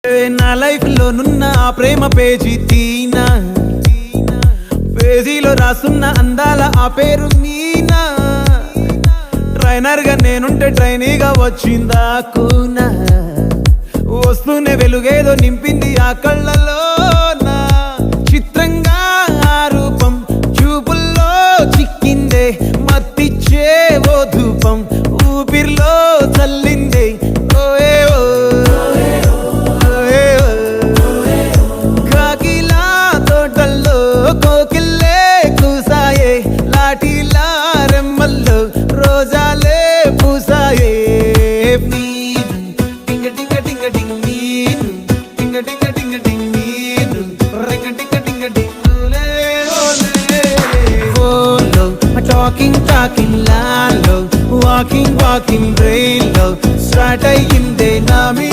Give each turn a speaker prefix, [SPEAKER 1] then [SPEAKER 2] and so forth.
[SPEAKER 1] నా లైఫ్ లో నున్న ఆ ప్రేమ పేజీ తీనా, పేజీలో రాసున్న అందాల ఆ పేరు మీనా. ట్రైనర్ గా నేనుంటే ట్రైనీగా వచ్చిందా కూనా, వస్తూనే వెలుగేదో నింపింది ఆ కళ్ళలో. చిత్రంగా ఆ రూపం చూపుల్లో చిక్కిందే, మత్తిచ్చే ఓ ధూపం ఊపిరిలో చల్లిందే. కాకిలా తోటల్లో కోకిల్లే కూసాయే, లాఠీలా రెమ్మల్లో రోజాలే పూసాయే. టింగ టింగ టింగ టింగ్ నీరు, టింగ టింగ టింగ టింగ్ నీరు, రింగ టింగ టింగ టింగులే ఓలే. ఓలో టాకింగ్ టాకింగ్ లాలో, వాకింగ్ వాకింగ్ బ్రెయిన్ లో స్టార్ట్ అయ్యిందే నా మీ